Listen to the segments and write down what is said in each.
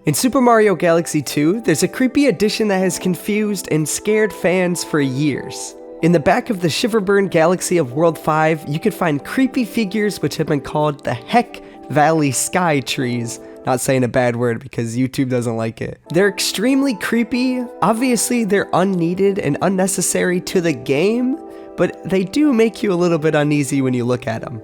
In Super Mario Galaxy 2, there's a creepy addition that has confused and scared fans for years. In the back of the Shiverburn Galaxy of World 5, you can find creepy figures which have been called the Heck Valley Sky Trees. Not saying a bad word because YouTube doesn't like it. They're extremely creepy. Obviously, they're unneeded and unnecessary to the game, but they do make you a little bit uneasy when you look at them.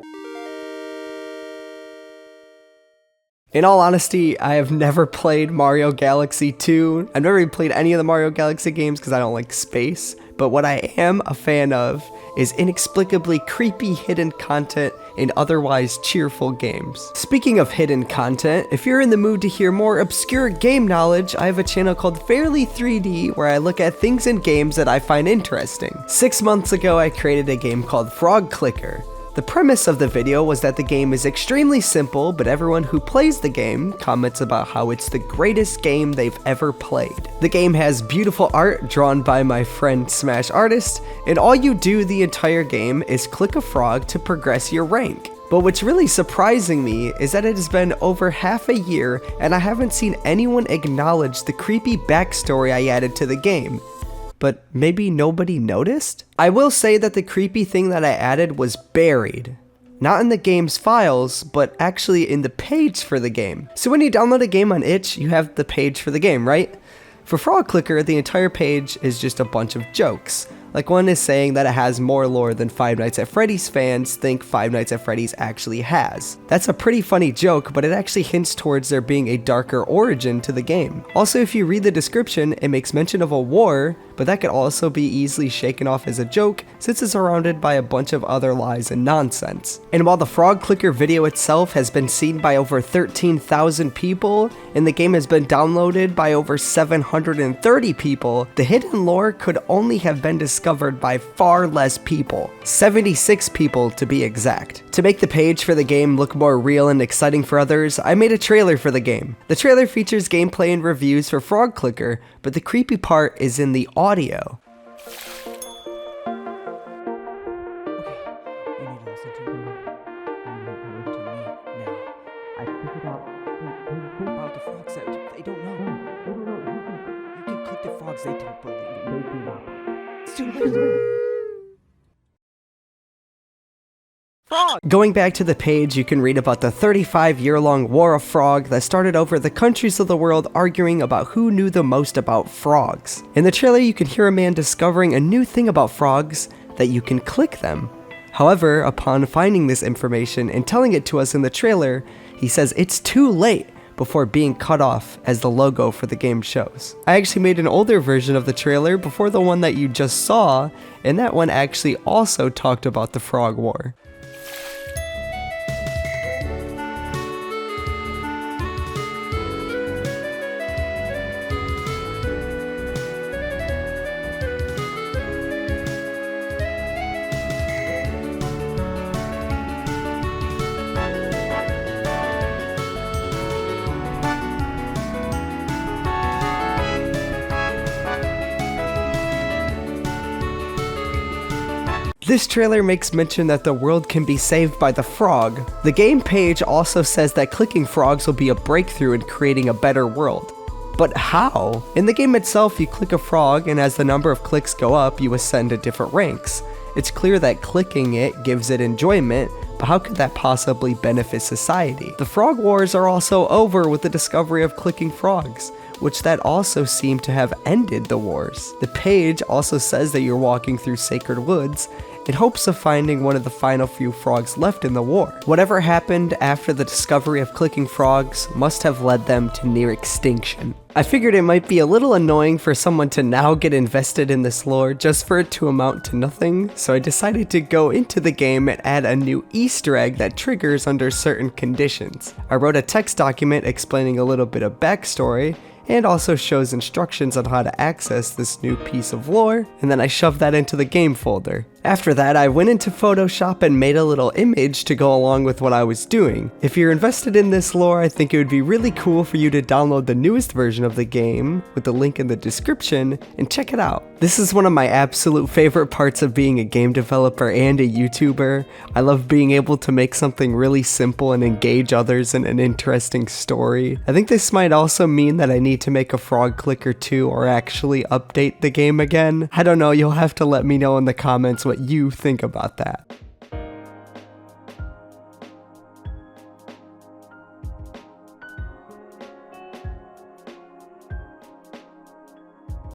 In all honesty, I have never played Mario Galaxy 2. I've never even played any of the Mario Galaxy games because I don't like space. But what I am a fan of is inexplicably creepy hidden content in otherwise cheerful games. Speaking of hidden content, if you're in the mood to hear more obscure game knowledge, I have a channel called Fairlii 3D where I look at things in games that I find interesting. 6 months ago, I created a game called Frog Clicker. The premise of the video was that the game is extremely simple, but everyone who plays the game comments about how it's the greatest game they've ever played. The game has beautiful art drawn by my friend Smash Artist, and all you do the entire game is click a frog to progress your rank. But what's really surprising me is that it has been over half a year and I haven't seen anyone acknowledge the creepy backstory I added to the game. But maybe nobody noticed? I will say that the creepy thing that I added was buried. Not in the game's files, but actually in the page for the game. So when you download a game on itch, you have the page for the game, right? For Frog Clicker, the entire page is just a bunch of jokes. Like one is saying that it has more lore than Five Nights at Freddy's fans think Five Nights at Freddy's actually has. That's a pretty funny joke, but it actually hints towards there being a darker origin to the game. Also, if you read the description, it makes mention of a war, but that could also be easily shaken off as a joke since it's surrounded by a bunch of other lies and nonsense. And while the Frog Clicker video itself has been seen by over 13,000 people, and the game has been downloaded by over 730 people, the hidden lore could only have been discovered by far less people. 76 people to be exact. To make the page for the game look more real and exciting for others, I made a trailer for the game. The trailer features gameplay and reviews for Frog Clicker, but the creepy part is in the audio. Going back to the page, you can read about the 35-year-long War of Frog that started over the countries of the world arguing about who knew the most about frogs. In the trailer, you can hear a man discovering a new thing about frogs, that you can click them. However, upon finding this information and telling it to us in the trailer, he says it's too late before being cut off as the logo for the game shows. I actually made an older version of the trailer before the one that you just saw, and that one actually also talked about the Frog War. This trailer makes mention that the world can be saved by the frog. The game page also says that clicking frogs will be a breakthrough in creating a better world. But how? In the game itself, you click a frog, and as the number of clicks go up, you ascend to different ranks. It's clear that clicking it gives it enjoyment, but how could that possibly benefit society? The frog wars are also over with the discovery of clicking frogs, which that also seemed to have ended the wars. The page also says that you're walking through sacred woods in hopes of finding one of the final few frogs left in the war. Whatever happened after the discovery of clicking frogs must have led them to near extinction. I figured it might be a little annoying for someone to now get invested in this lore just for it to amount to nothing, so I decided to go into the game and add a new Easter egg that triggers under certain conditions. I wrote a text document explaining a little bit of backstory, and also shows instructions on how to access this new piece of lore, and then I shoved that into the game folder. After that, I went into Photoshop and made a little image to go along with what I was doing. If you're invested in this lore, I think it would be really cool for you to download the newest version of the game with the link in the description and check it out. This is one of my absolute favorite parts of being a game developer and a YouTuber. I love being able to make something really simple and engage others in an interesting story. I think this might also mean that I need to make a frog clicker 2 or actually update the game again. I don't know, you'll have to let me know in the comments what you think about that.